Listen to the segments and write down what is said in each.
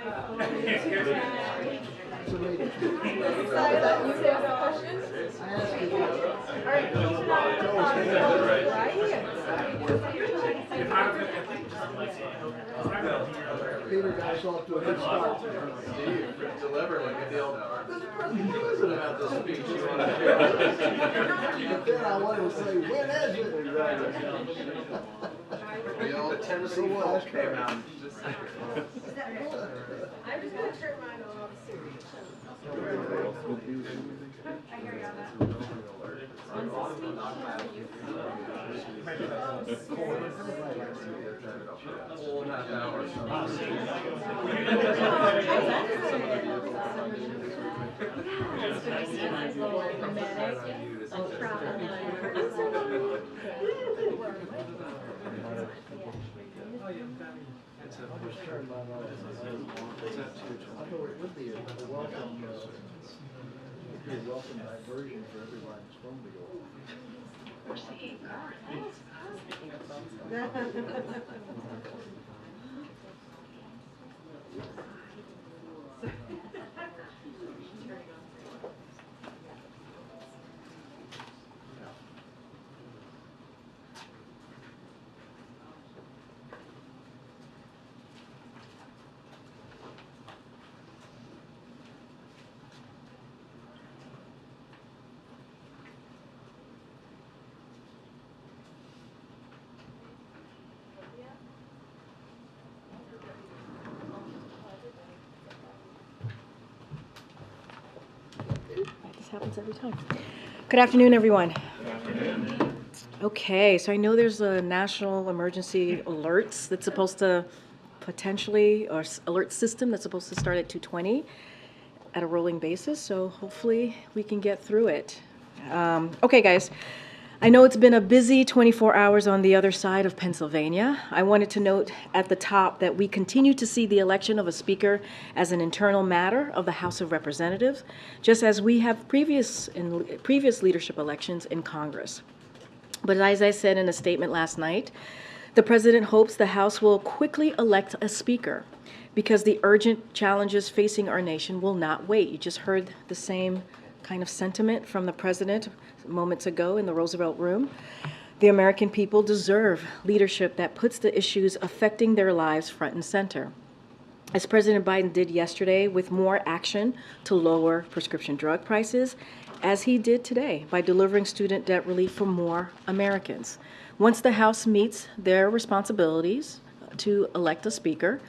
Peter got us off to a good start. Steve delivered a good deal. Mr. President, who is it about this speech you want to share? But then I wanted to say, when is it? The old Tennessee folk came out. I'm just going to turn mine on serious. I hear you on that. Welcome diversion for everybody's phone to go. This happens every time. Good afternoon, everyone. Okay, so I know there's a national emergency alerts that's supposed to potentially, or alert system that's supposed to start at 2:20 at a rolling basis, so hopefully we can get through it. Okay, guys. I know it's been a busy 24 hours on the other side of Pennsylvania. I wanted to note at the top that we continue to see the election of a speaker as an internal matter of the House of Representatives, just as we have previous leadership elections in Congress. But as I said in a statement last night, the President hopes the House will quickly elect a speaker because the urgent challenges facing our nation will not wait. You just heard the same kind of sentiment from the President moments ago in the Roosevelt Room. The American people deserve leadership that puts the issues affecting their lives front and center. As President Biden did yesterday with more action to lower prescription drug prices, as he did today by delivering student debt relief for more Americans. Once the House meets their responsibilities to elect a speaker,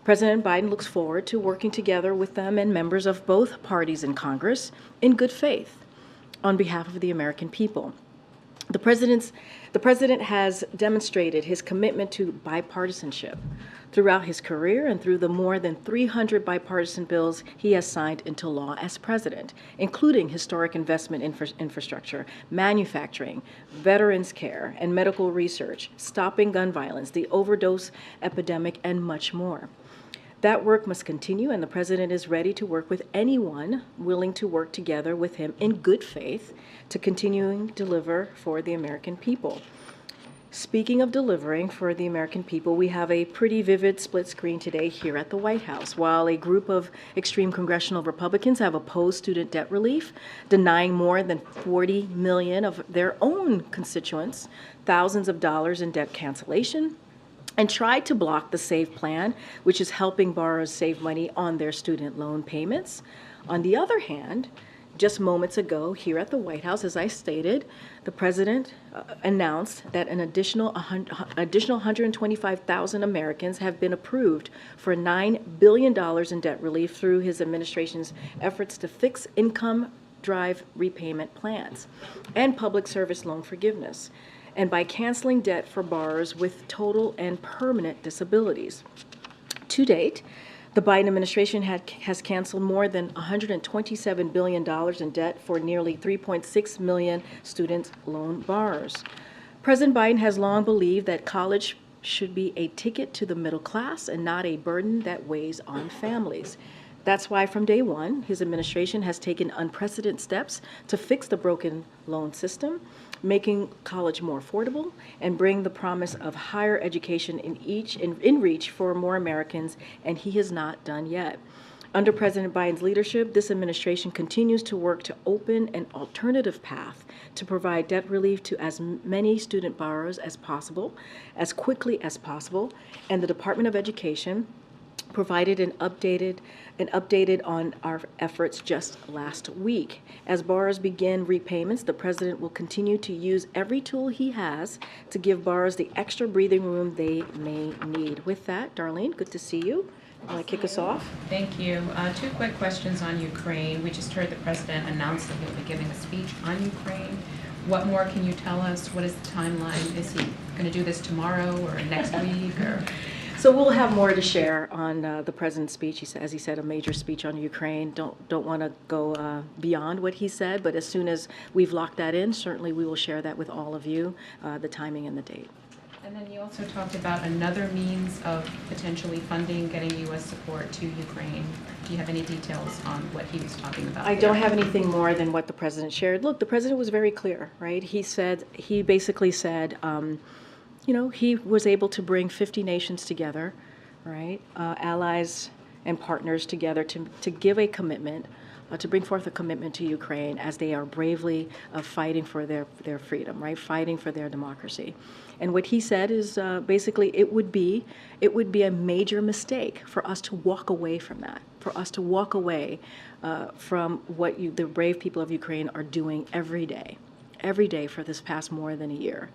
President Biden looks forward to working together with them and members of both parties in Congress in good faith on behalf of the American people. The President has demonstrated his commitment to bipartisanship throughout his career and through the more than 300 bipartisan bills he has signed into law as president, including historic investment infrastructure, manufacturing, veterans care, and medical research, stopping gun violence, the overdose epidemic, and much more. That work must continue, and the President is ready to work with anyone willing to work together with him in good faith to continuing to deliver for the American people. Speaking of delivering for the American people, we have a pretty vivid split screen today here at the White House. While a group of extreme congressional Republicans have opposed student debt relief, denying more than 40 million of their own constituents thousands of dollars in debt cancellation, and tried to block the SAVE plan, which is helping borrowers save money on their student loan payments. On the other hand, just moments ago here at the White House, as I stated, the President announced that an additional 125,000 Americans have been approved for $9 billion in debt relief through his administration's efforts to fix income drive repayment plans and public service loan forgiveness, and by canceling debt for borrowers with total and permanent disabilities. To date, the Biden administration has canceled more than $127 billion in debt for nearly 3.6 million student loan borrowers. President Biden has long believed that college should be a ticket to the middle class and not a burden that weighs on families. That's why from day one, his administration has taken unprecedented steps to fix the broken loan system, making college more affordable, and bring the promise of higher education in reach for more Americans, and he has not done yet. Under President Biden's leadership, this administration continues to work to open an alternative path to provide debt relief to as many student borrowers as possible, as quickly as possible, and the Department of Education provided an updated on our efforts just last week. As borrowers begin repayments, the president will continue to use every tool he has to give borrowers the extra breathing room they may need. With that, Darlene, good to see you. Want to kick us off? Thank you. Two quick questions on Ukraine. We just heard the president announce that he'll be giving a speech on Ukraine. What more can you tell us? What is the timeline? Is he going to do this tomorrow or next week? Or? So we'll have more to share on the president's speech. He said, as he said, a major speech on Ukraine. Don't want to go beyond what he said, but as soon as we've locked that in, certainly we will share that with all of you, the timing and the date. And then you also talked about another means of potentially funding, getting U.S. support to Ukraine. Do you have any details on what he was talking about? I don't have anything more than what the president shared. Look, the president was very clear, right? He basically said, he was able to bring 50 nations together, right? Allies and partners together to give a commitment, to bring forth a commitment to Ukraine as they are bravely fighting for their freedom, right? Fighting for their democracy. And what he said is basically it would be a major mistake for us to walk away from that, for us to walk away from what the brave people of Ukraine are doing every day for this past more than a year.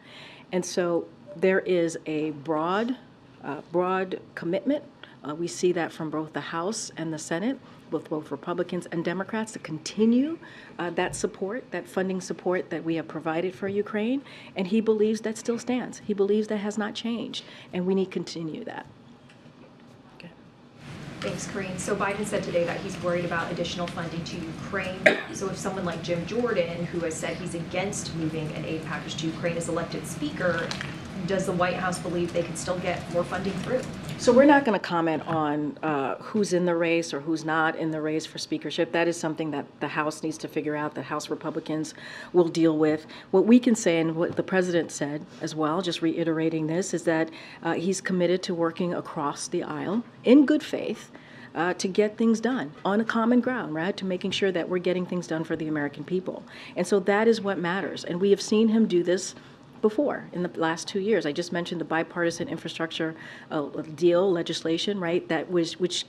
And so there is a broad commitment. We see that from both the House and the Senate, both Republicans and Democrats, to continue that support, that funding support that we have provided for Ukraine. And he believes that still stands. He believes that has not changed, and we need to continue that. Okay. Thanks, Karine. So Biden said today that he's worried about additional funding to Ukraine. So if someone like Jim Jordan, who has said he's against moving an aid package to Ukraine, is elected speaker, does the White House believe they can still get more funding through? So we're not going to comment on who's in the race or who's not in the race for speakership. That is something that the House needs to figure out, that House Republicans will deal with. What we can say, and what the president said as well, just reiterating this, is that he's committed to working across the aisle in good faith to get things done on a common ground, right? To making sure that we're getting things done for the American people. And so that is what matters. And we have seen him do this before in the last 2 years. I just mentioned the bipartisan infrastructure deal legislation, right? Which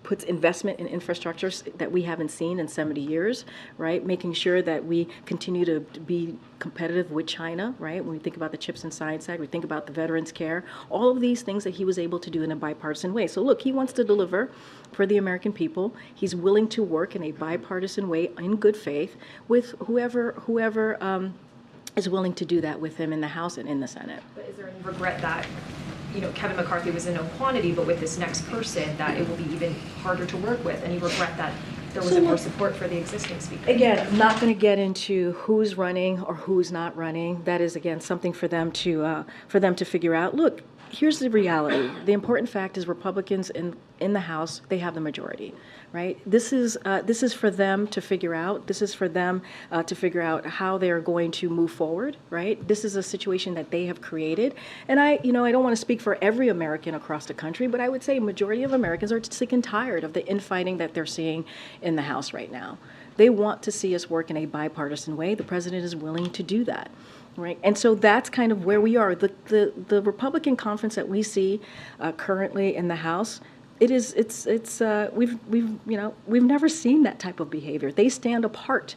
puts investment in infrastructure that we haven't seen in 70 years, right? Making sure that we continue to be competitive with China, right? When we think about the Chips and Science Act, we think about the Veterans Care, all of these things that he was able to do in a bipartisan way. So look, he wants to deliver for the American people. He's willing to work in a bipartisan way in good faith with whoever is willing to do that with him in the House and in the Senate. But is there any regret that, Kevin McCarthy was a known quantity, but with this next person, that it will be even harder to work with? Any regret that there wasn't more support for the existing speaker? Again, I'm not going to get into who's running or who's not running. That is, again, something for them to figure out. Look, here's the reality. The important fact is Republicans in the House, they have the majority, right? This is for them to figure out. This is for them to figure out how they're going to move forward, right? This is a situation that they have created. And I don't want to speak for every American across the country, but I would say a majority of Americans are sick and tired of the infighting that they're seeing in the House right now. They want to see us work in a bipartisan way. The president is willing to do that. Right, and so that's kind of where we are. The Republican conference that we see currently in the House, we've never seen that type of behavior. They stand apart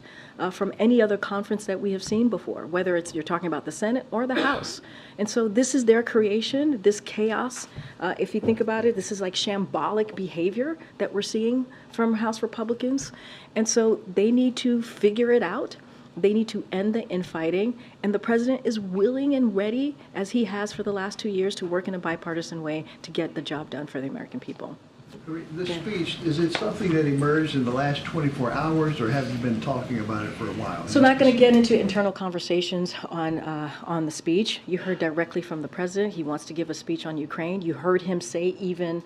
from any other conference that we have seen before, whether you're talking about the Senate or the House. And so this is their creation, this chaos. If you think about it, this is like shambolic behavior that we're seeing from House Republicans. And so they need to figure it out. They need to end the infighting, and the president is willing and ready, as he has for the last 2 years, to work in a bipartisan way to get the job done for the American people. This speech, is it something that emerged in the last 24 hours, or have you been talking about it for a while? So not going to get into internal conversations on the speech. You heard directly from the president. He wants to give a speech on Ukraine. You heard him say even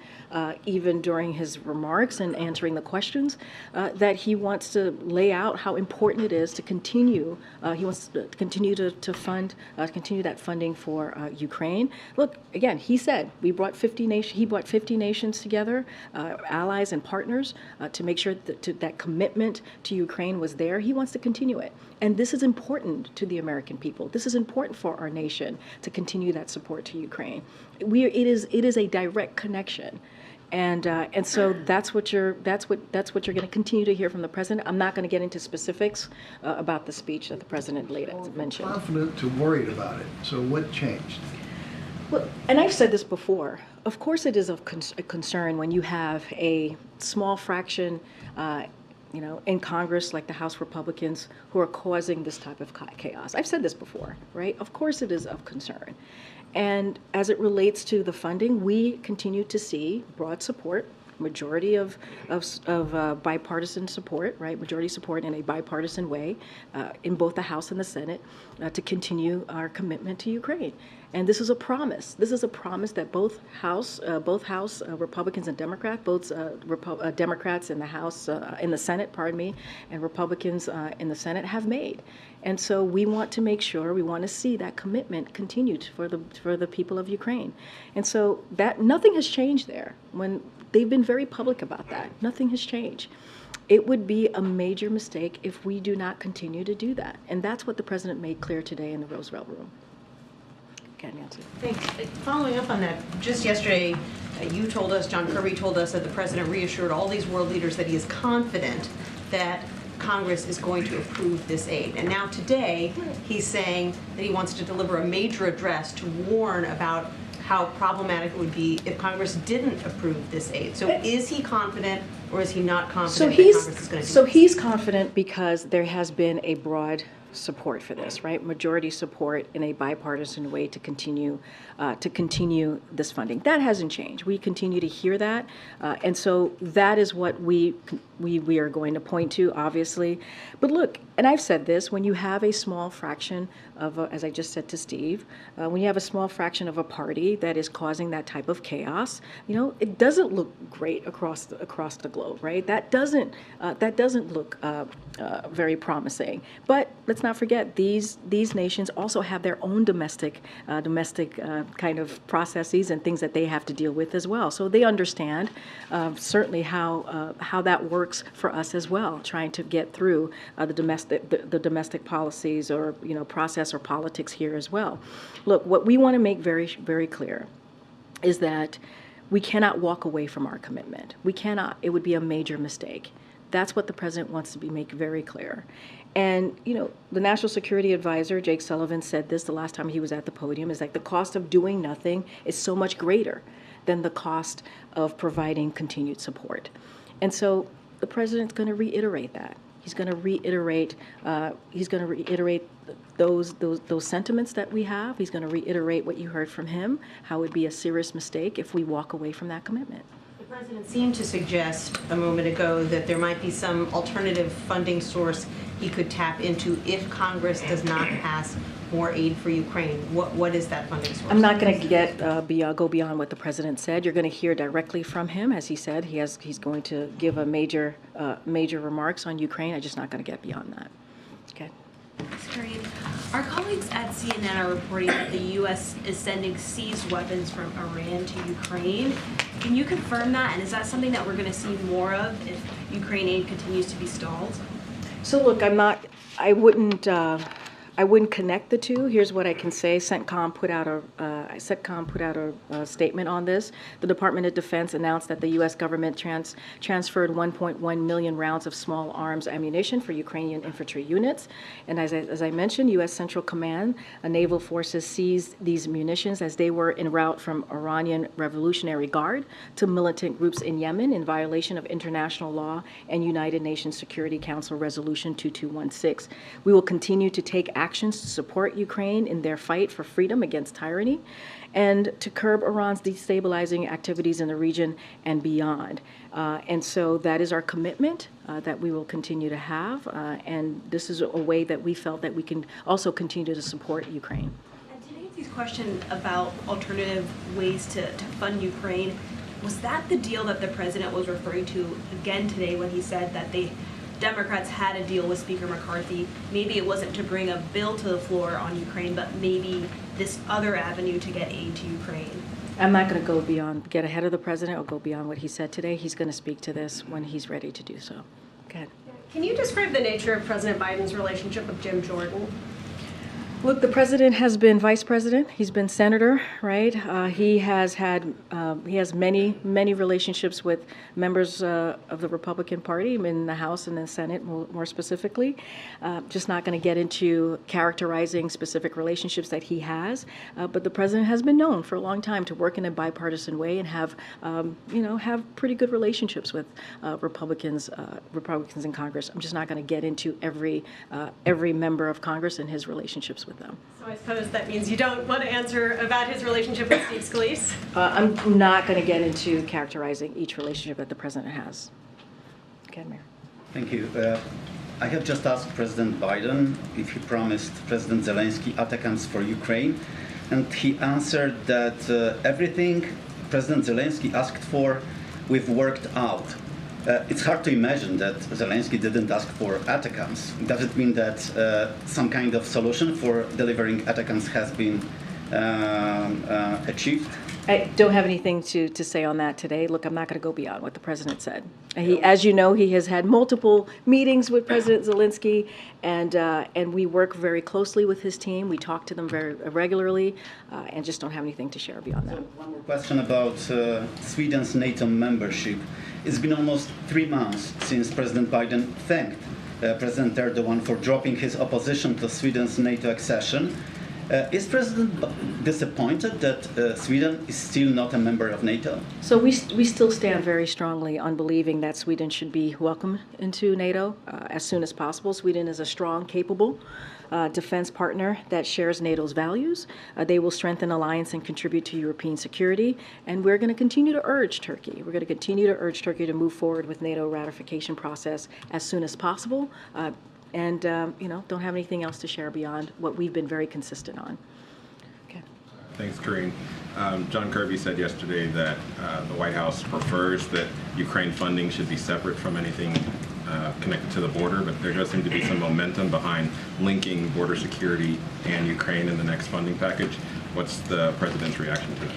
during his remarks and answering the questions that he wants to lay out how important it is to continue. He wants to continue to fund, continue that funding for Ukraine. Look, again, he said we brought 50 nations. He brought 50 nations together, allies and partners, to make sure that commitment to Ukraine was there. He wants to continue it. And this is important to the American people. This is important for our nation to continue that support to Ukraine. It is a direct connection. And so that's what you're going to continue to hear from the president. I'm not going to get into specifics about the speech that the president mentioned. Confident to worried about it. So what changed? Well, and I've said this before. Of course, it is a concern when you have a small fraction, in Congress, like the House Republicans, who are causing this type of chaos. I've said this before, right? Of course, it is of concern. And as it relates to the funding, we continue to see broad support, majority of bipartisan support, right? Majority support in a bipartisan way in both the House and the Senate to continue our commitment to Ukraine. And this is a promise. This is a promise that both House Republicans and Democrats, both Democrats in the House, in the Senate, and Republicans in the Senate have made. And so we want to make sure, we want to see that commitment continued for the people of Ukraine. And so that nothing has changed there. When they've been very public about that, nothing has changed. It would be a major mistake if we do not continue to do that. And that's what the president made clear today in the Roosevelt Room. Okay, Nancy. Thanks. Following up on that, just yesterday, you told us, John Kirby told us that the president reassured all these world leaders that he is confident that Congress is going to approve this aid. And now today, he's saying that he wants to deliver a major address to warn about how problematic it would be if Congress didn't approve this aid. So is he confident, or is he not confident that Congress is going to do this? He's confident because there has been a broad support for this, right? Majority support in a bipartisan way to continue this funding. That hasn't changed. We continue to hear that, and so that is what we are going to point to, obviously. But look, and I've said this: when you have a small fraction of, as I just said to Steve, when you have a small fraction of a party that is causing that type of chaos, it doesn't look great across the globe, right? That doesn't look very promising. But let's not forget, these nations also have their own domestic kind of processes and things that they have to deal with as well. So they understand certainly how that works for us as well, trying to get through the domestic policies or process or politics here as well. Look, what we want to make very, very clear is that we cannot walk away from our commitment. We cannot. It would be a major mistake. That's what the president wants to make very clear. And, the National Security Advisor, Jake Sullivan, said this the last time he was at the podium, is like the cost of doing nothing is so much greater than the cost of providing continued support. And so the president's going to reiterate that. He's going to reiterate those sentiments that we have. He's going to reiterate what you heard from him, how it would be a serious mistake if we walk away from that commitment. The president seemed to suggest a moment ago that there might be some alternative funding source he could tap into if Congress does not pass more aid for Ukraine. What is that funding source? I'm not going to go beyond what the president said. You're going to hear directly from him, as he said. He's going to give a major remarks on Ukraine. I'm just not going to get beyond that. Okay. Ms. Karine, our colleagues at CNN are reporting that the U.S. is sending seized weapons from Iran to Ukraine. Can you confirm that? And is that something that we're going to see more of if Ukraine aid continues to be stalled? So look, I wouldn't connect the two. Here's what I can say. CENTCOM put out a statement on this. The Department of Defense announced that the U.S. government transferred 1.1 million rounds of small arms ammunition for Ukrainian infantry units. And as I mentioned, U.S. Central Command, naval forces seized these munitions as they were en route from Iranian Revolutionary Guard to militant groups in Yemen in violation of international law and United Nations Security Council Resolution 2216. We will continue to take action actions to support Ukraine in their fight for freedom against tyranny, and to curb Iran's destabilizing activities in the region and beyond. And so that is our commitment that we will continue to have, and this is a way that we felt that we can also continue to support Ukraine. And to Nancy's question about alternative ways to fund Ukraine, was that the deal that the president was referring to again today when he said that the Democrats had a deal with Speaker McCarthy? Maybe it wasn't to bring a bill to the floor on Ukraine, but maybe this other avenue to get aid to Ukraine. I'm not going to get ahead of the president or go beyond what he said today. He's going to speak to this when he's ready to do so. Go ahead. Can you describe the nature of President Biden's relationship with Jim Jordan? Look, the president has been vice president. He's been senator, right? He has many relationships with members of the Republican Party in the House and the Senate, more specifically. Just not going to get into characterizing specific relationships that he has, but the president has been known for a long time to work in a bipartisan way and have pretty good relationships with Republicans in Congress. I'm just not going to get into every member of Congress and his relationships with them. So I suppose that means you don't want to answer about his relationship with Steve Scalise? I'm not going to get into characterizing each relationship that the president has. Okay, Mayor. Thank you. I have just asked President Biden if he promised President Zelensky ATACMS for Ukraine, and he answered that everything President Zelensky asked for, we've worked out. It's hard to imagine that Zelensky didn't ask for ATACMS. Does it mean that some kind of solution for delivering ATACMS has been achieved? I don't have anything to say on that today. Look, I'm not going to go beyond what the president said. As you know, he has had multiple meetings with President Zelensky, and we work very closely with his team. We talk to them very regularly, and just don't have anything to share beyond that. So one more question about Sweden's NATO membership. It's been almost 3 months since President Biden thanked President Erdogan for dropping his opposition to Sweden's NATO accession. Is President disappointed that Sweden is still not a member of NATO? So we still stand very strongly on believing that Sweden should be welcomed into NATO as soon as possible. Sweden is a strong, capable defense partner that shares NATO's values. They will strengthen alliance and contribute to European security. And we're going to continue to urge Turkey. We're going to continue to urge Turkey to move forward with NATO ratification process as soon as possible. And don't have anything else to share beyond what we've been very consistent on. Okay. Thanks, Karine. John Kirby said yesterday that the White House prefers that Ukraine funding should be separate from anything connected to the border, but there does seem to be some momentum behind linking border security and Ukraine in the next funding package. What's the president's reaction to that?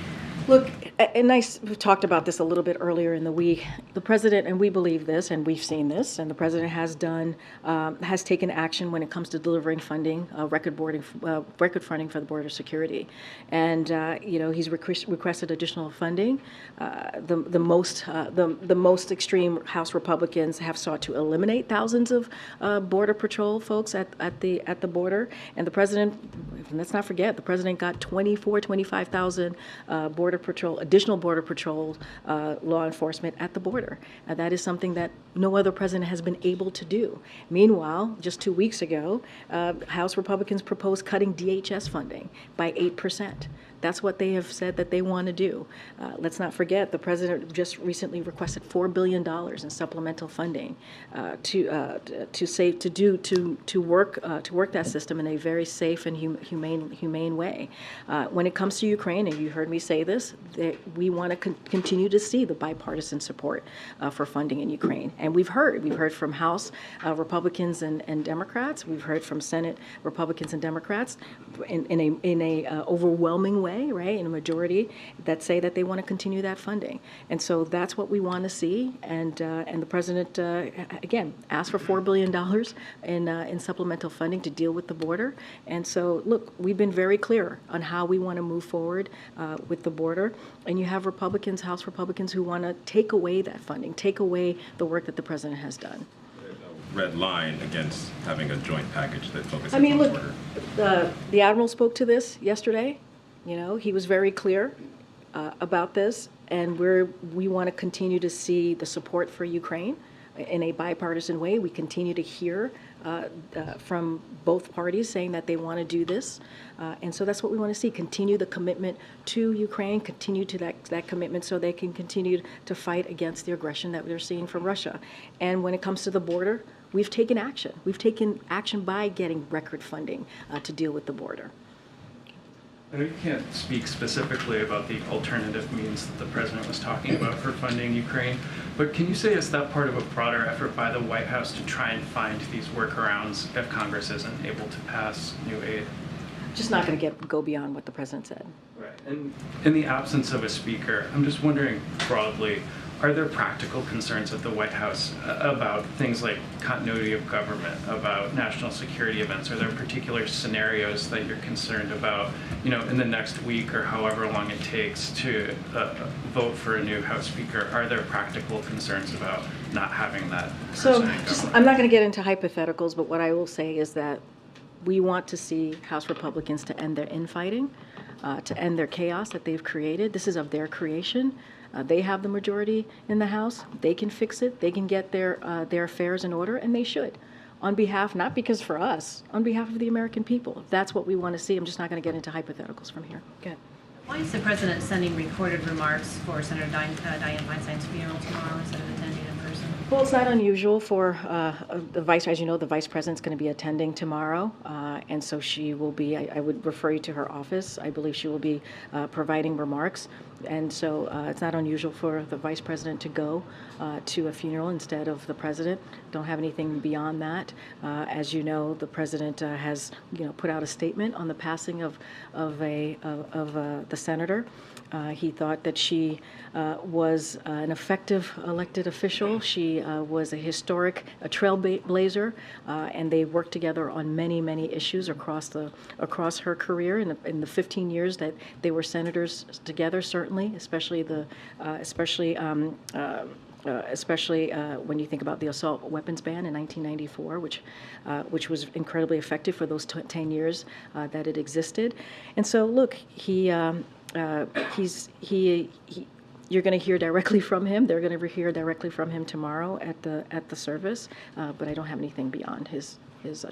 Look, and we talked about this a little bit earlier in the week. The president, and we believe this, and we've seen this, and the president has taken action when it comes to delivering funding, record funding for the border security, and he's requested additional funding. The most extreme House Republicans have sought to eliminate thousands of border patrol folks at the border, and the president. Let's not forget, the president got 25,000 additional border patrol law enforcement at the border. That is something that no other president has been able to do. Meanwhile, just 2 weeks ago, House Republicans proposed cutting DHS funding by 8%. That's what they have said that they want to do. Let's not forget, the president just recently requested $4 billion in supplemental funding to work that system in a very safe and humane way. When it comes to Ukraine, and you heard me say this, we want to continue to see the bipartisan support for funding in Ukraine. And we've heard from House Republicans and Democrats. We've heard from Senate Republicans and Democrats in a overwhelming way, right, in a majority that say that they want to continue that funding. And so that's what we want to see. And the president, again, asked for $4 billion in supplemental funding to deal with the border. And so, look, we've been very clear on how we want to move forward with the border. And you have House Republicans who want to take away that funding, take away the work that the president has done. Red line against having a joint package that focuses on the border. Look, the Admiral spoke to this yesterday. He was very clear about this, and we want to continue to see the support for Ukraine in a bipartisan way. We continue to hear from both parties saying that they want to do this. And so that's what we want to see, continue the commitment to Ukraine, continue to that commitment so they can continue to fight against the aggression that we're seeing from Russia. And when it comes to the border, we've taken action. We've taken action by getting record funding to deal with the border. I know you can't speak specifically about the alternative means that the president was talking about for funding Ukraine, but can you say is that part of a broader effort by the White House to try and find these workarounds if Congress isn't able to pass new aid? Just not going to go beyond what the president said. Right. And in the absence of a speaker, I'm just wondering broadly, are there practical concerns at the White House about things like continuity of government, about national security events? Are there particular scenarios that you're concerned about, in the next week or however long it takes to vote for a new House Speaker? Are there practical concerns about not having that person in government? I'm not going to get into hypotheticals, but what I will say is that we want to see House Republicans to end their infighting, to end their chaos that they've created. This is of their creation. They have the majority in the House. They can fix it. They can get their affairs in order, and they should. On behalf, not because for us, on behalf of the American people. That's what we want to see. I'm just not going to get into hypotheticals from here. Go ahead. Why is the president sending recorded remarks for Senator Dianne Feinstein's funeral tomorrow instead of attending in person? Well, it's not unusual for the vice, as you know, the vice president's going to be attending tomorrow, and so she will be, I would refer you to her office. I believe she will be providing remarks, and so it's not unusual for the vice president to go to a funeral instead of the president. Don't have anything beyond that. As you know, the president has, put out a statement on the passing of the senator. He thought that she was an effective elected official. She was a historic trailblazer, and they worked together on many, many issues across her career in the 15 years that they were senators together. Certainly, especially when you think about the assault weapons ban in 1994, which was incredibly effective for those 10 years that it existed. And so, look, you're going to hear directly from him. They're going to hear directly from him tomorrow at the service. But I don't have anything beyond his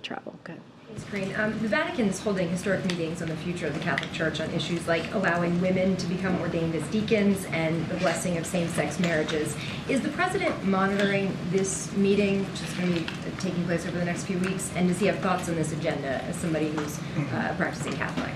travel. Okay. Thanks, Karine. The Vatican is holding historic meetings on the future of the Catholic Church on issues like allowing women to become ordained as deacons and the blessing of same-sex marriages. Is the president monitoring this meeting, which is going to be taking place over the next few weeks? And does he have thoughts on this agenda as somebody who's a practicing Catholic?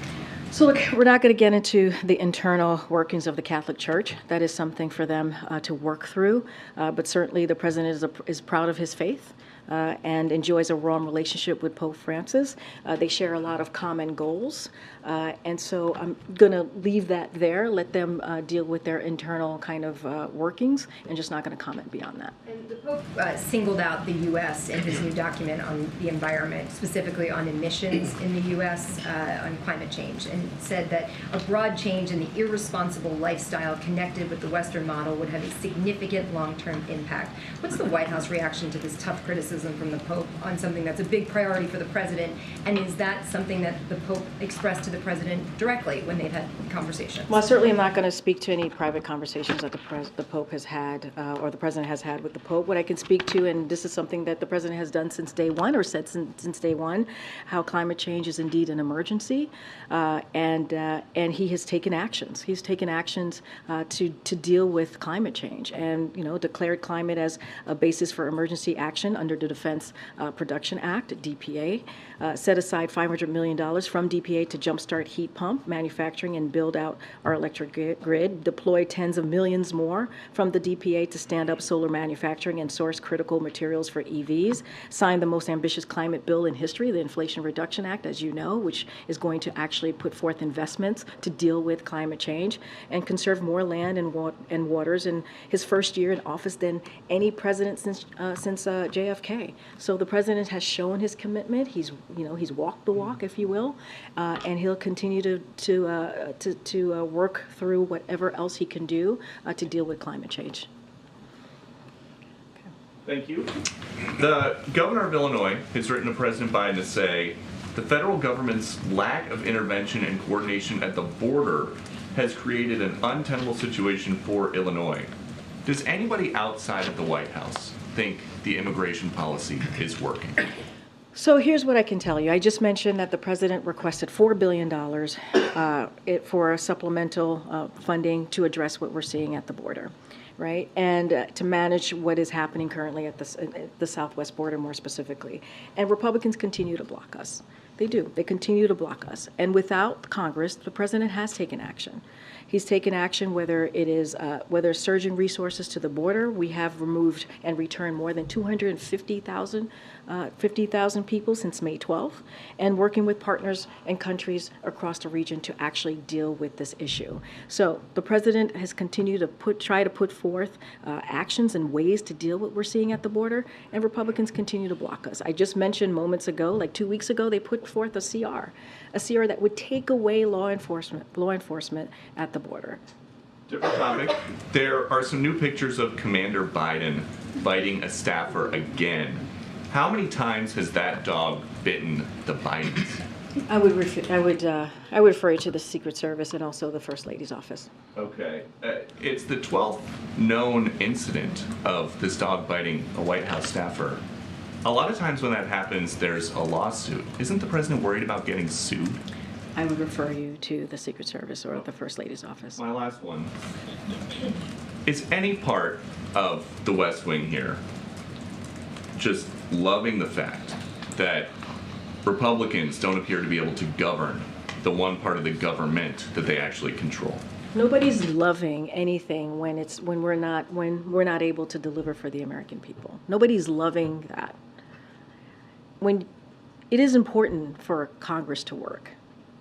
So look, we're not going to get into the internal workings of the Catholic Church. That is something for them to work through. But certainly the president is proud of his faith and enjoys a warm relationship with Pope Francis. They share a lot of common goals. And so I'm going to leave that there, let them deal with their internal kind of workings, and just not going to comment beyond that. And the Pope singled out the U.S. in his new document on the environment, specifically on emissions in the U.S., on climate change, and said that a broad change in the irresponsible lifestyle connected with the Western model would have a significant long-term impact. What's the White House reaction to this tough criticism from the Pope on something that's a big priority for the president? And is that something that the Pope expressed to the president directly when they've had conversations? Well, certainly I'm not going to speak to any private conversations that the Pope has had or the president has had with the Pope. What I can speak to, and this is something that the president has done since day one, or said since day one, how climate change is indeed an emergency, and he has taken actions. He's taken actions to deal with climate change, and declared climate as a basis for emergency action under the Defense Production Act, DPA, set aside $500 million from DPA to jumpstart heat pump manufacturing and build out our electric grid, deploy tens of millions more from the DPA to stand up solar manufacturing and source critical materials for EVs, sign the most ambitious climate bill in history, the Inflation Reduction Act, as you know, which is going to actually put forth investments to deal with climate change, and conserve more land and waters in his first year in office than any president since JFK. So the president has shown his commitment. He's walked the walk, if you will, and he'll continue to work through whatever else he can do to deal with climate change. Thank you. The governor of Illinois has written to President Biden to say the federal government's lack of intervention and coordination at the border has created an untenable situation for Illinois. Does anybody outside of the White House think the immigration policy is working? So here's what I can tell you. I just mentioned that the president requested $4 billion for supplemental funding to address what we're seeing at the border, right? And to manage what is happening currently at the southwest border more specifically. And Republicans continue to block us. They do. They continue to block us. And without Congress, the president has taken action. He's taken action whether it is whether surging resources to the border. We have removed and returned more than 250,000 people since May 12th, and working with partners and countries across the region to actually deal with this issue. So the president has continued to try to put forth actions and ways to deal with what we're seeing at the border, and Republicans continue to block us. I just mentioned moments ago, like 2 weeks ago, they put forth a CR that would take away law enforcement at the border. Different topic. There are some new pictures of Commander Biden biting a staffer again. How many times has that dog bitten the Bidens? I would refer you to the Secret Service and also the First Lady's office. Okay. It's the 12th known incident of this dog biting a White House staffer. A lot of times when that happens, there's a lawsuit. Isn't the president worried about getting sued? I would refer you to the Secret Service or the First Lady's office. My last one. Is any part of the West Wing here just loving the fact that Republicans don't appear to be able to govern the one part of the government that they actually control? Nobody's loving anything when we're not able to deliver for the American people. Nobody's loving that. When it is important for Congress to work,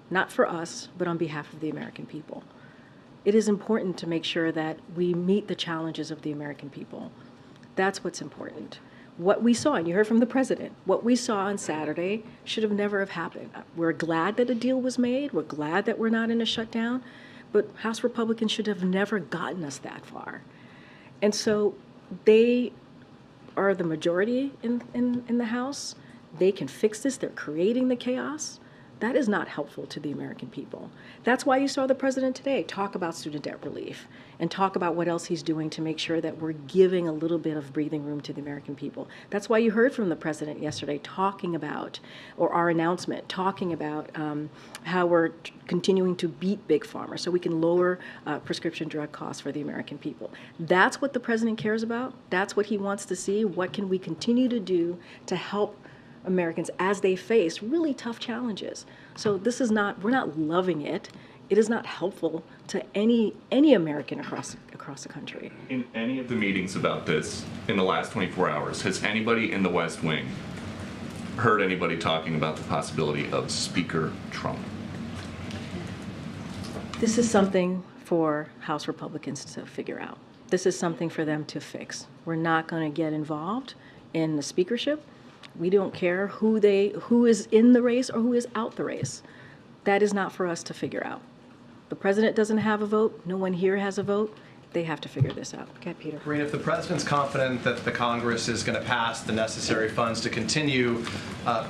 not for us, but on behalf of the American people. It is important to make sure that we meet the challenges of the American people. That's what's important. What we saw, and you heard from the president, what we saw on Saturday should have never have happened. We're glad that a deal was made. We're glad that we're not in a shutdown, but House Republicans should have never gotten us that far. And so they are the majority in the House. They can fix this. They're creating the chaos. That is not helpful to the American people. That's why you saw the president today talk about student debt relief and talk about what else he's doing to make sure that we're giving a little bit of breathing room to the American people. That's why you heard from the president yesterday talking about, or our announcement, talking about how we're continuing to beat Big Pharma so we can lower prescription drug costs for the American people. That's what the president cares about. That's what he wants to see. What can we continue to do to help Americans as they face really tough challenges? So this is not, we're not loving it. It is not helpful to any American across the country. In any of the meetings about this in the last 24 hours, has anybody in the West Wing heard anybody talking about the possibility of Speaker Trump? This is something for House Republicans to figure out. This is something for them to fix. We're not going to get involved in the speakership. We don't care who is in the race or who is out the race. That is not for us to figure out. The president doesn't have a vote. No one here has a vote. They have to figure this out. Okay, Peter. Karine, if the president's confident that the Congress is going to pass the necessary funds to continue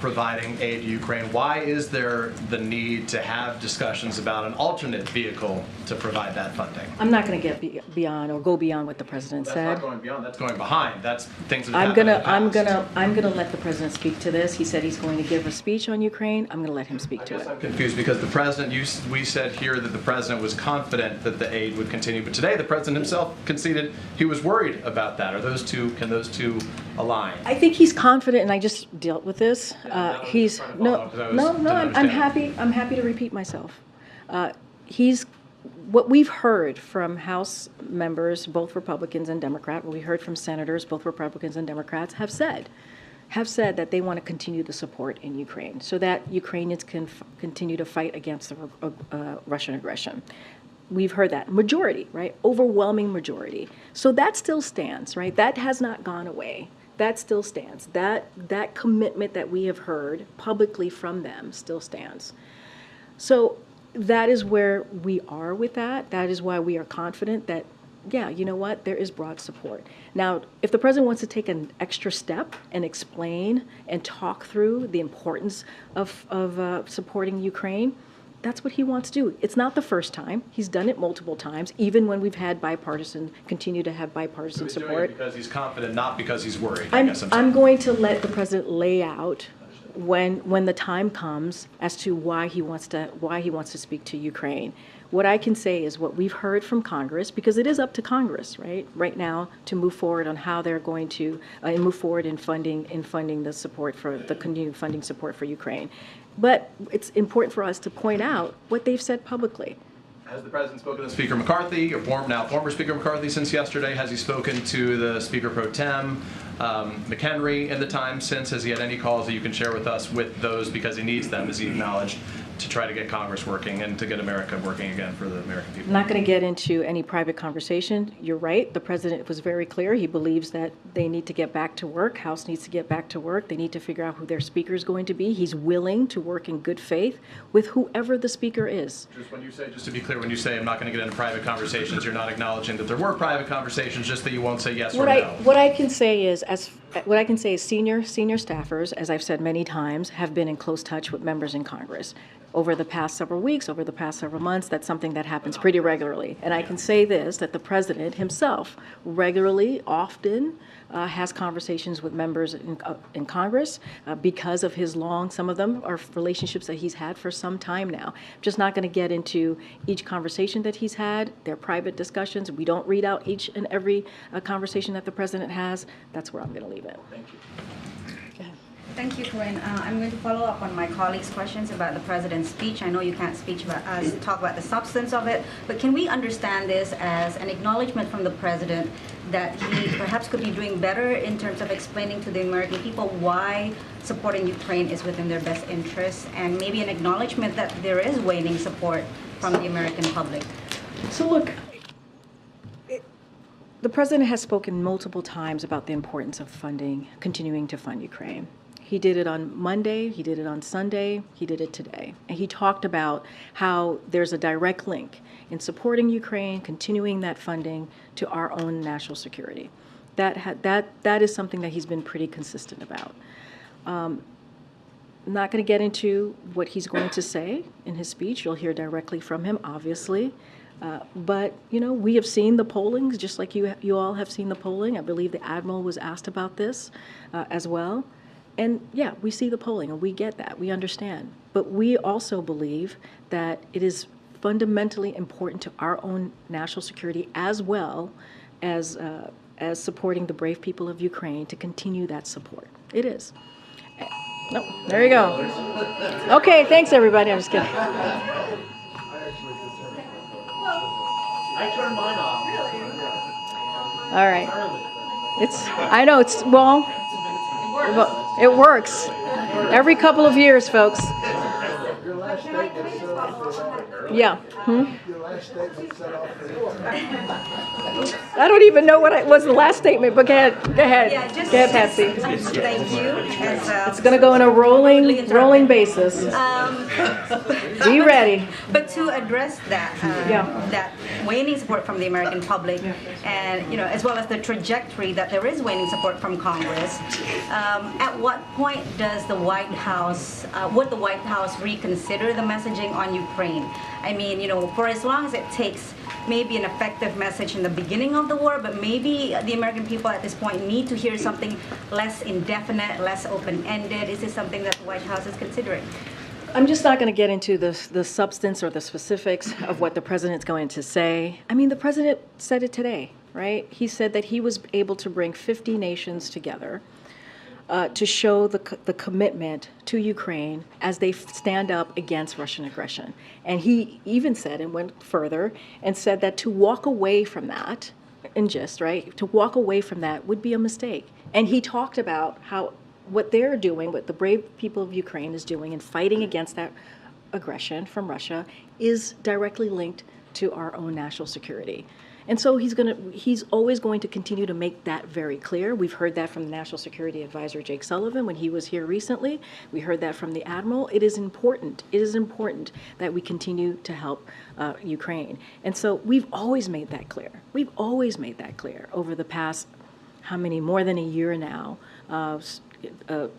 providing aid to Ukraine, why is there the need to have discussions about an alternate vehicle to provide that funding? I'm not going to get beyond or go beyond what the president said. That's not going beyond. That's going behind. That's things that have happened I'm gonna let the president speak to this. He said he's going to give a speech on Ukraine. I'm going to let him speak to it. I'm confused because the president, we said here that the president was confident that the aid would continue, but today the president himself conceded he was worried about that. Can those two align? I think he's confident, and I just dealt with this. I'm happy to repeat myself. What we've heard from House members, both Republicans and Democrats, what we heard from senators, both Republicans and Democrats, have said that they want to continue the support in Ukraine so that Ukrainians can continue to fight against the Russian aggression. We've heard that majority, right? Overwhelming majority. So that still stands, right? That has not gone away. That still stands. That commitment that we have heard publicly from them still stands. So that is where we are with that. That is why we are confident that, yeah, you know what, there is broad support. Now, if the president wants to take an extra step and explain and talk through the importance of supporting Ukraine, that's what he wants to do. It's not the first time. He's done it multiple times, even when we've had continue to have bipartisan He's doing support. it because he's confident, not because he's worried. I'm going to let the president lay out when the time comes as to why he wants to speak to Ukraine. What I can say is what we've heard from Congress, because it is up to Congress, right now, to move forward on how they're going to move forward in funding the support for the continued funding support for Ukraine. But it's important for us to point out what they've said publicly. Has the president spoken to Speaker McCarthy, or now former Speaker McCarthy, since yesterday? Has he spoken to the Speaker Pro Tem, McHenry, in the time since? Has he had any calls that you can share with us with those, because he needs them, as he acknowledged, to try to get Congress working and to get America working again for the American people? I'm not going to get into any private conversation. You're right. The president was very clear. He believes that they need to get back to work. House needs to get back to work. They need to figure out who their speaker is going to be. He's willing to work in good faith with whoever the speaker is. Just to be clear, when you say I'm not going to get into private conversations, you're not acknowledging that there were private conversations, just that you won't say yes or no. What I can say is senior staffers, as I've said many times, have been in close touch with members in Congress. Over the past several weeks, over the past several months, that's something that happens pretty regularly. And I can say this, that the president himself regularly, often, has conversations with members in Congress because of his some of them are relationships that he's had for some time now. I'm just not going to get into each conversation that he's had. They're private discussions. We don't read out each and every conversation that the president has. That's where I'm going to leave it. Thank you. Thank you, Karine. I'm going to follow up on my colleagues' questions about the president's speech. I know you can't talk about the substance of it, but can we understand this as an acknowledgement from the president that he perhaps could be doing better in terms of explaining to the American people why supporting Ukraine is within their best interests, and maybe an acknowledgement that there is waning support from the American public? So look, the president has spoken multiple times about the importance of continuing to fund Ukraine. He did it on Monday, he did it on Sunday, he did it today. And he talked about how there's a direct link in supporting Ukraine, continuing that funding, to our own national security. That is something that he's been pretty consistent about. I'm not going to get into what he's going to say in his speech. You'll hear directly from him, obviously. But, we have seen the polling, just like you all have seen the polling. I believe the Admiral was asked about this as well. And yeah, we see the polling and we get that, we understand. But we also believe that it is fundamentally important to our own national security, as well as supporting the brave people of Ukraine, to continue that support. It is. No, there you go. Okay, thanks everybody, I'm just kidding. I turned mine off. All right. I know, it works. Every couple of years, folks. Your last statement set off Yeah. Your last statement set off I don't even know what was the last statement, but go ahead. Go ahead, Patsy. Thank you. It's going to go on a rolling basis. Be ready. But to address that, that waning support from the American public, and as well as the trajectory that there is waning support from Congress, at what point does the White House, would the White House reconsider the messaging on Ukraine? I mean, for as long as it takes maybe an effective message in the beginning of the war, but maybe the American people at this point need to hear something less indefinite, less open-ended. Is this something that the White House is considering? I'm just not going to get into the substance or the specifics of what the president's going to say. I mean, the president said it today, right? He said that he was able to bring 50 nations together to show the commitment to Ukraine as they stand up against Russian aggression. And he even said, and went further, and said that to walk away from that, to walk away from that would be a mistake. And he talked about how what they're doing, what the brave people of Ukraine is doing in fighting against that aggression from Russia, is directly linked to our own national security. And so he's always going to continue to make that very clear. We've heard that from the National Security Advisor Jake Sullivan when he was here recently. We heard that from the Admiral. It is important that we continue to help Ukraine. And so we've always made that clear. We've always made that clear over the past, more than a year now,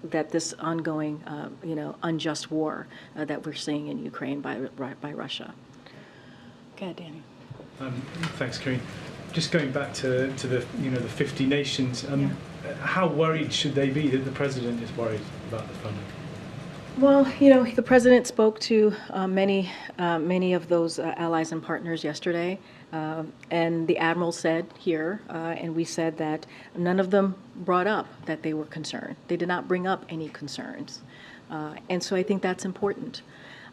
that this ongoing, unjust war that we're seeing in Ukraine by Russia. Go ahead, Danny. Thanks, Karine. Just going back to the the 50 nations, how worried should they be that the president is worried about the funding? Well, the president spoke to many of those allies and partners yesterday, and the admiral said here, and we said that none of them brought up that they were concerned. They did not bring up any concerns, and so I think that's important.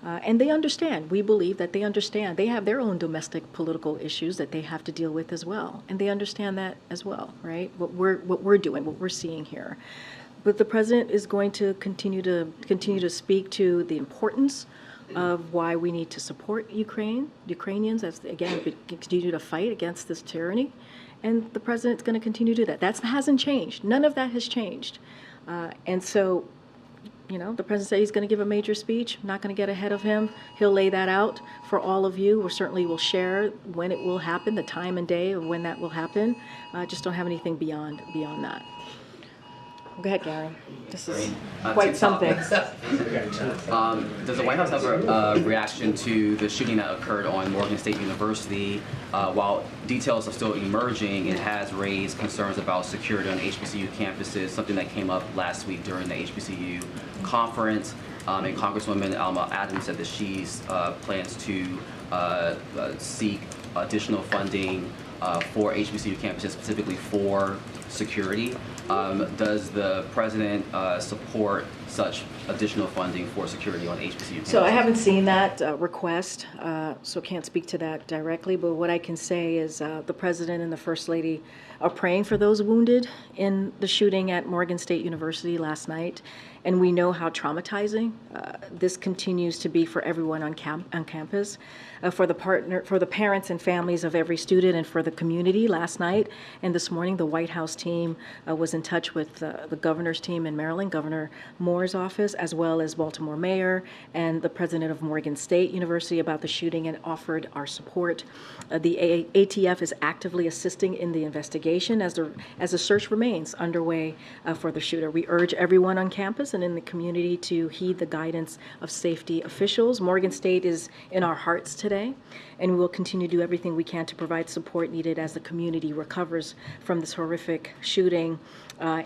And they understand. We believe that they understand. They have their own domestic political issues that they have to deal with as well, and they understand that as well, right? What we're doing, what we're seeing here. But the president is going to continue to speak to the importance of why we need to support Ukrainians, as again continue to fight against this tyranny, and the president's going to continue to do that. That hasn't changed. None of that has changed, and so. The president said he's going to give a major speech. I'm not going to get ahead of him. He'll lay that out for all of you. We certainly will share when it will happen, the time and day of when that will happen. Just don't have anything beyond that. Go ahead, Gary. This is quite something. Does the White House have a reaction to the shooting that occurred on Morgan State University? While details are still emerging, it has raised concerns about security on HBCU campuses, something that came up last week during the HBCU conference. And Congresswoman Alma Adams said that she plans to seek additional funding for HBCU campuses, specifically for security. Does the president support such additional funding for security on HBCU campuses? So I haven't seen that request, so can't speak to that directly, but what I can say is the president and the First Lady are praying for those wounded in the shooting at Morgan State University last night, and we know how traumatizing this continues to be for everyone on campus, for the parents and families of every student, and for the community. Last night and this morning, the White House team was in touch with the governor's team in Maryland, Governor Moore's office, as well as Baltimore Mayor and the president of Morgan State University about the shooting, and offered our support. The ATF is actively assisting in the investigation as the search remains underway for the shooter. We urge everyone on campus and in the community to heed the guidance of safety officials. Morgan State is in our hearts today, and we will continue to do everything we can to provide support needed as the community recovers from this horrific shooting.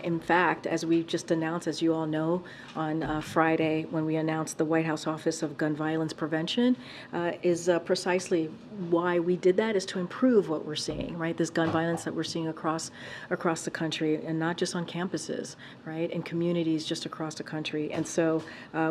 In fact, as we just announced, as you all know, on Friday when we announced the White House Office of Gun Violence Prevention, is precisely why we did that, is to improve what we're seeing, right? This gun violence that we're seeing across the country, and not just on campuses, right? In communities just across the country. And so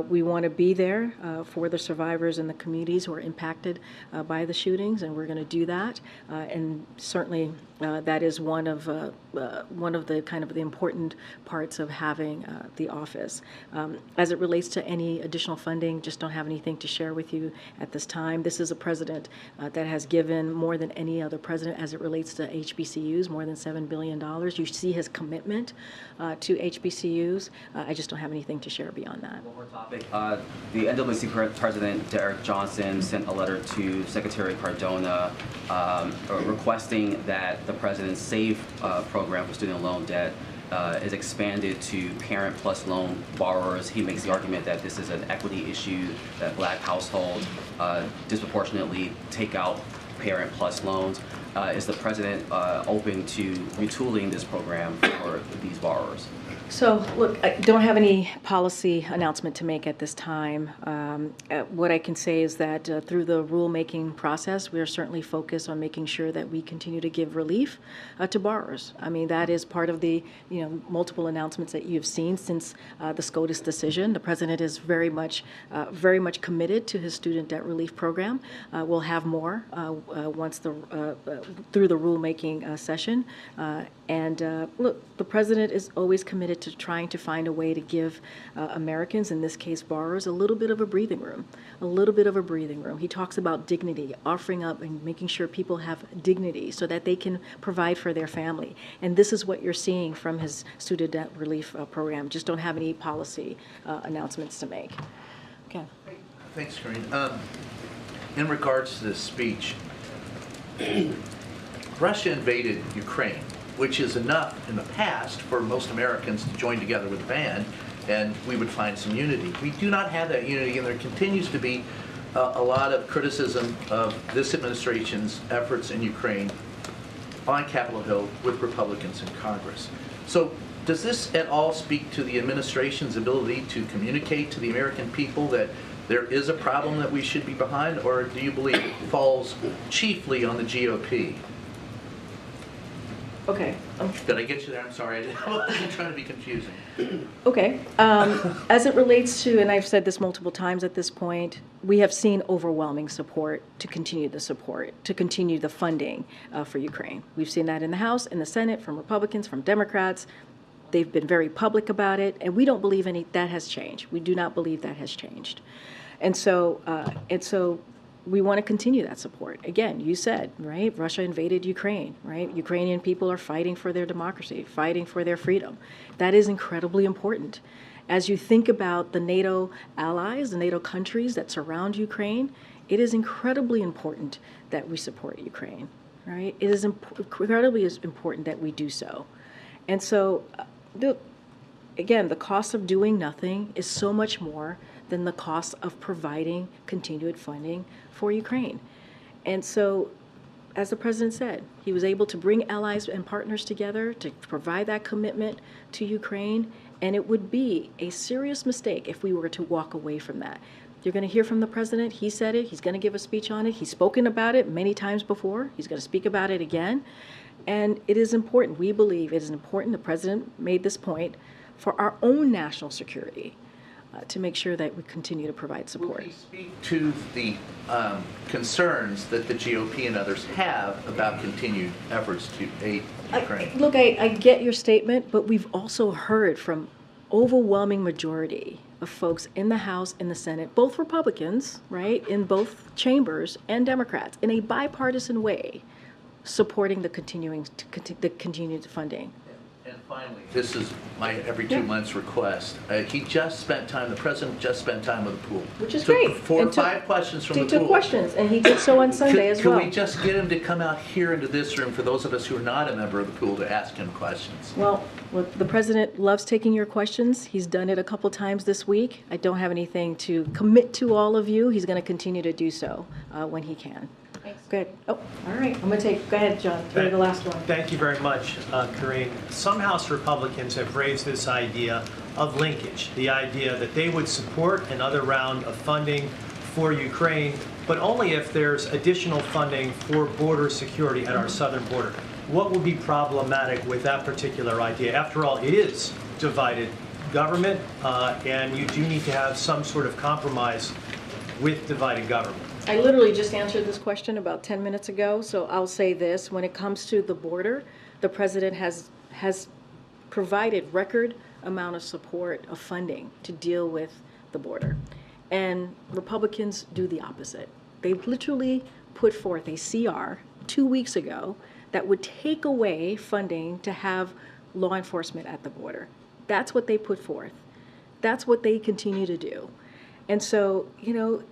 we want to be there for the survivors and the communities who are impacted by the shootings, and we're going to do that. And certainly that is one of the kind of the important parts of having the office. As it relates to any additional funding, just don't have anything to share with you at this time. This is a president that has given more than any other president as it relates to HBCUs, more than $7 billion. You see his commitment to HBCUs. I just don't have anything to share beyond that. One more topic. The NAACP President Derek Johnson sent a letter to Secretary Cardona requesting that the president's SAVE program for student loan debt is expanded to parent plus loan borrowers. He makes the argument that this is an equity issue, that Black households disproportionately take out parent plus loans. Is the president open to retooling this program for these borrowers? So, look, I don't have any policy announcement to make at this time. What I can say is that through the rulemaking process, we are certainly focused on making sure that we continue to give relief to borrowers. I mean, that is part of the multiple announcements that you've seen since the SCOTUS decision. The president is very much committed to his student debt relief program. We'll have more once through the rulemaking session. Look, the president is always committed to trying to find a way to give Americans, in this case borrowers, a little bit of a breathing room. He talks about dignity, offering up and making sure people have dignity so that they can provide for their family. And this is what you're seeing from his student debt relief program. Just don't have any policy announcements to make. Okay. Thanks, Karine. In regards to this speech, Russia invaded Ukraine. which is enough in the past for most Americans to join together with the band, and we would find some unity. We do not have that unity, and there continues to be a lot of criticism of this administration's efforts in Ukraine on Capitol Hill with Republicans in Congress. So does this at all speak to the administration's ability to communicate to the American people that there is a problem that we should be behind, or do you believe it falls chiefly on the GOP? Okay. Did I get you there? I'm sorry. I wasn't trying to be confusing. Okay. As it relates to, and I've said this multiple times at this point, we have seen overwhelming support to continue the support, to continue the funding for Ukraine. We've seen that in the House, in the Senate, from Republicans, from Democrats. They've been very public about it, and we don't believe that has changed. We do not believe that has changed. And so we want to continue that support. Again, you said, right, Russia invaded Ukraine, right? Ukrainian people are fighting for their democracy, fighting for their freedom. That is incredibly important. As you think about the NATO allies, the NATO countries that surround Ukraine, it is incredibly important that we support Ukraine, right? It is incredibly important that we do so. And so, again, the cost of doing nothing is so much more than the cost of providing continued funding for Ukraine. And so, as the president said, he was able to bring allies and partners together to provide that commitment to Ukraine, and it would be a serious mistake if we were to walk away from that. You're going to hear from the president. He said it. He's going to give a speech on it. He's spoken about it many times before. He's going to speak about it again. And it is important. We believe it is important. The president made this point for our own national security to make sure that we continue to provide support. Will he speak to the concerns that the GOP and others have about continued efforts to aid Ukraine? Look, I get your statement, but we've also heard from overwhelming majority of folks in the House and the Senate, both Republicans, right, in both chambers, and Democrats, in a bipartisan way, supporting the continued funding. And finally, this is my every 2 months request. He just spent time, the president just spent time with the pool. Which is great. 4 or 5 questions from the pool. He took questions, and he did so on Sunday as well. Could we just get him to come out here into this room for those of us who are not a member of the pool to ask him questions? Well, the president loves taking your questions. He's done it a couple times this week. I don't have anything to commit to all of you. He's going to continue to do so when he can. Thanks. Good. Oh, all right. I'm going to go ahead, John. You're the last one. Thank you very much, Karine. Some House Republicans have raised this idea of linkage, the idea that they would support another round of funding for Ukraine, but only if there's additional funding for border security at our southern border. What would be problematic with that particular idea? After all, it is divided government, and you do need to have some sort of compromise with divided government. I literally just answered this question about 10 minutes ago, so I'll say this. When it comes to the border, the president has provided record amount of support of funding to deal with the border. And Republicans do the opposite. They literally put forth a CR 2 weeks ago that would take away funding to have law enforcement at the border. That's what they put forth. That's what they continue to do. And so, you know,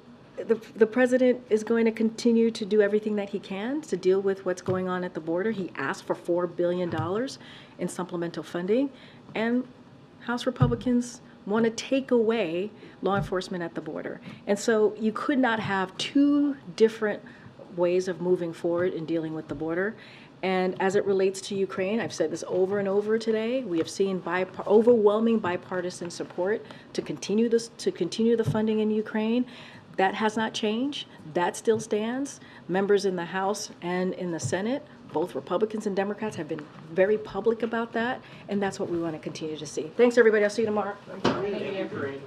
the president is going to continue to do everything that he can to deal with what's going on at the border. He asked for $4 billion in supplemental funding, and House Republicans want to take away law enforcement at the border. And so you could not have two different ways of moving forward in dealing with the border. And as it relates to Ukraine, I've said this over and over today, we have seen overwhelming bipartisan support to continue the funding in Ukraine. That has not changed. That still stands. Members in the House and in the Senate, both Republicans and Democrats, have been very public about that, and that's what we want to continue to see. Thanks, everybody. I'll see you tomorrow. Thank you.